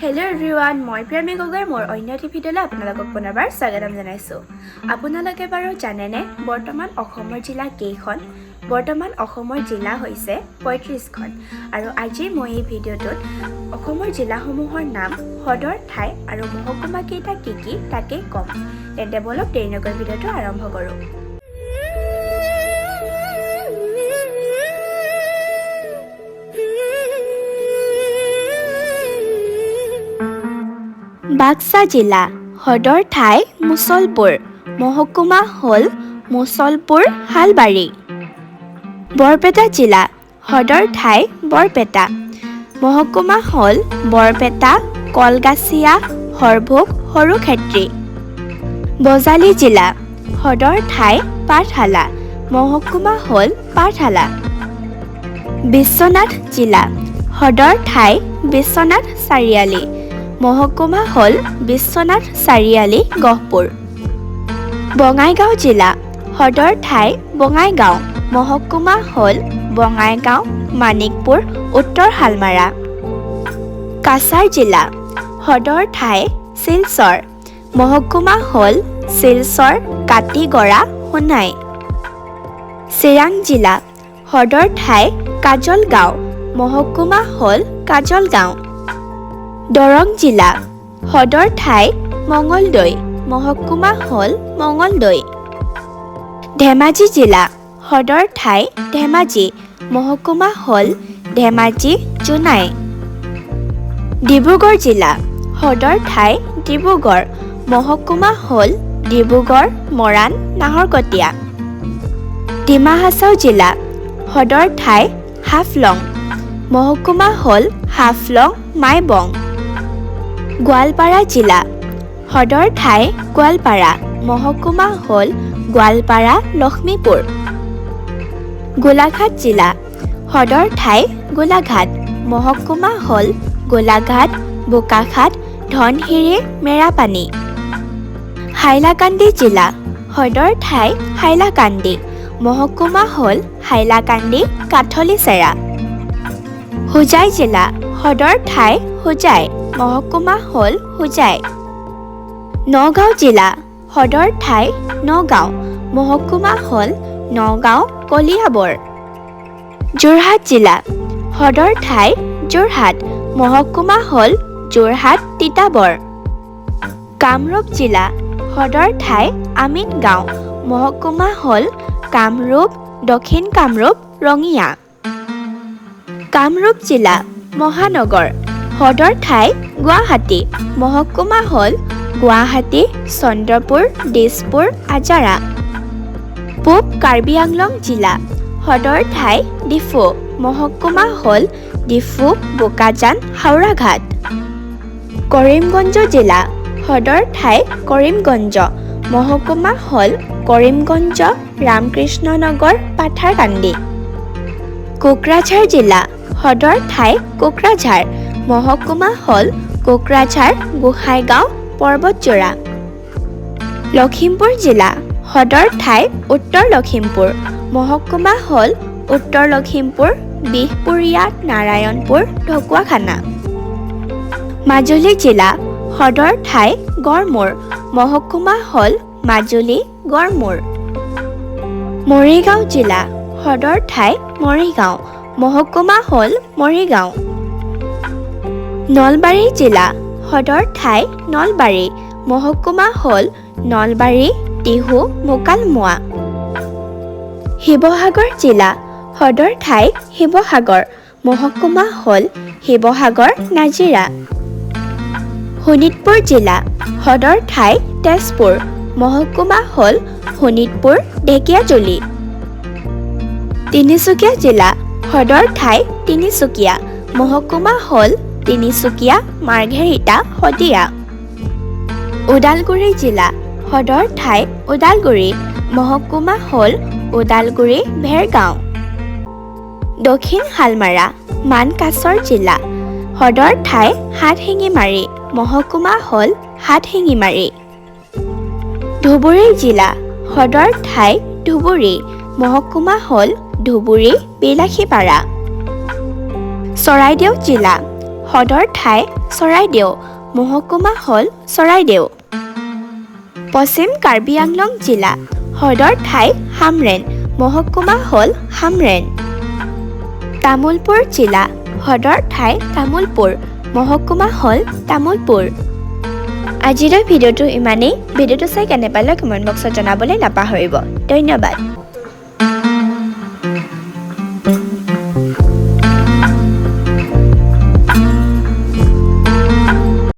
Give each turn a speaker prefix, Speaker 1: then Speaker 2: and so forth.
Speaker 1: Hello' everyone, মই প্ৰেমী গগৈ মোৰ অন্য এটি ভিডিঅ'লৈ আপোনালোকক পুনৰবাৰ স্বাগতম জনাইছোঁ। আপোনালোকে বাৰু জানেনে বৰ্তমান অসমৰ জিলা কেইখন? বৰ্তমান অসমৰ জিলা হৈছে ৩৫খন। আৰু আজি মই এই ভিডিঅ'টোত অসমৰ জিলাসমূহৰ নাম, সদৰ ঠাই আৰু মহকুমা কেইটা কি তাকেই ক'ম। তেন্তে বলক দেৰি নকৰি ভিডিঅ'টো আৰম্ভ কৰোঁ। বাক্সা জিলা, সদৰ ঠাই মুছলপুৰ, মহকুমা হ'ল মুছলপুৰ হালবাৰী। বৰপেটা জিলা, সদৰ ঠাই বৰপেটা, মহকুমা হ'ল বৰপেটা, কলগাছিয়া, সৰভোগ, সৰুক্ষেত্ৰী। বজালী জিলা, সদৰ ঠাই পাঠশালা, মহকুমা হ'ল পাঠশালা। বিশ্বনাথ জিলা, সদৰ ঠাই বিশ্বনাথ চাৰিআলি, মহকুমা হ'ল বিশ্বনাথ চাৰিআলি, গহপুৰ। বঙাইগাঁও জিলা, সদৰ ঠাই বঙাইগাঁও, মহকুমা হ'ল বঙাইগাঁও, মানিকপুৰ, উত্তৰ শালমাৰা। কাছাৰ জিলা, সদৰ ঠাই শিলচৰ, মহকুমা হ'ল শিলচৰ, কাতিগড়া, সোণাই। চিৰাং জিলা, সদৰ ঠাই কাজলগাঁও, মহকুমা হ'ল কাজলগাঁও। দৰং জিলা, সদৰ ঠাই মঙলদৈ, মহকুমা হ'ল মঙলদৈ। ধেমাজি জিলা, সদৰ ঠাই ধেমাজি, মহকুমা হ'ল ধেমাজি, জোনাই। ডিব্ৰুগড় জিলা, সদৰ ঠাই ডিব্ৰুগড়, মহকুমা হ'ল ডিব্ৰুগড়, মৰাণ, নাহৰকটীয়া। ডিমা হাছাও জিলা, সদৰ ঠাই হাফলং, মহকুমা হ'ল হাফলং, মাইবং। গোৱালপাৰা জিলা, সদৰ ঠাই গোৱালপাৰা, মহকুমা হ'ল গোৱালপাৰা, লক্ষ্মীপুৰ। গোলাঘাট জিলা, সদৰ ঠাই গোলাঘাট, মহকুমা হ'ল গোলাঘাট, বোকাখাট, ধনশিৰি, মেৰাপানী। হাইলাকান্দি জিলা, সদৰ ঠাই হাইলাকান্দি, মহকুমা হ'ল হাইলাকান্দি, কাঠলিচেৰা। হোজাই জিলা, সদৰ ঠাই হোজাই, মহকুমা হ'ল হোজাই। নগাঁও জিলা, সদৰ ঠাই নগাঁও, মহকুমা হ'ল নগাঁও, কলিয়াবৰ। যোৰহাট জিলা, সদৰ ঠাই যোৰহাট, মহকুমা হ'ল যোৰহাট, তিতাবৰ। কামৰূপ জিলা, সদৰ ঠাই আমিনগাঁও, মহকুমা হ'ল কামৰূপ, দক্ষিণ কামৰূপ, ৰঙিয়া। কামৰূপ জিলা, মহানগৰ, সদৰ ঠাই গুৱাহাটী, মহকুমা হ'ল গুৱাহাটী, চন্দ্ৰপুৰ, দিছপুৰ, আজাৰা। পূব কাৰ্বি আংলং জিলা, সদৰ ঠাই ডিফু, মহকুমা হ'ল ডিফু, বোকাজান, হাওৰাঘাট। কৰিমগঞ্জ জিলা, সদৰ ঠাই কৰিমগঞ্জ, মহকুমা হ'ল কৰিমগঞ্জ, ৰামকৃষ্ণনগৰ, পাথাৰকান্দি। কোকৰাঝাৰ জিলা, সদৰ ঠাই কোকৰাঝাৰ, মহকুমা হ'ল কোকৰাঝাৰ, গোহাঁইগাঁও, পৰ্বতজোৰা। লখিমপুৰ জিলা, সদৰ ঠাই উত্তৰ লখিমপুৰ, মহকুমা হ'ল উত্তৰ লখিমপুৰ, বিহপুৰীয়া, নাৰায়ণপুৰ, ঢকুৱাখানা। মাজুলী জিলা, সদৰ ঠাই গড়মূৰ, মহকুমা হ'ল মাজুলী, গড়মূৰ। মৰিগাঁও জিলা, সদৰ ঠাই মৰিগাঁও, মহকুমা হ'ল মৰিগাঁও। নলবাৰী জিলা, সদৰ ঠাই নলবাৰী, মহকুমা হ'ল নলবাৰী, টিহু, মোকালমোৱা। শিৱসাগৰ জিলা, সদৰ ঠাই শিৱসাগৰ, মহকুমা হ'ল শিৱসাগৰ, নাজিৰা। শোণিতপুৰ জিলা, সদৰ ঠাই তেজপুৰ, মহকুমা হ'ল শোণিতপুৰ, ঢেকীয়াজুলি। তিনিচুকীয়া জিলা, সদৰ ঠাই তিনিচুকীয়া, মহকুমা হ'ল তিনিচুকীয়া, মাৰ্ঘেৰিটা, শদিয়া। ওদালগুৰি জিলা, সদৰ ঠাই ওদালগুৰি, মহকুমা হ'ল ওদালগুৰি, ভেৰগাঁও। দক্ষিণ শালমাৰা, মানকাছৰ জিলা, সদৰ ঠাই হাটশিঙিমাৰী, মহকুমা হ'ল হাটশিঙিমাৰী। ধুবুৰী জিলা, সদৰ ঠাই ধুবুৰী, মহকুমা হ'ল ধুবুৰী, বিলাসীপাৰা। চৰাইদেউ জিলা, সদৰ ঠাই চৰাইদেউ মহকুমা হ'ল চৰাইদেউ। পশ্চিম কাৰ্বি আংলং জিলা সদৰ ঠাই হামৰেন মহকুমা হ'ল হামৰেন। তামুলপুৰ জিলা সদৰ ঠাই তামুলপুৰ মহকুমা হ'ল তামুলপুৰ। আজিৰ ভিডিঅ'টো ইমানেই। ভিডিঅ'টো চাই কেনে পালে কমেণ্ট বক্সত জনাবলৈ নাপাহৰিব। ধন্যবাদ।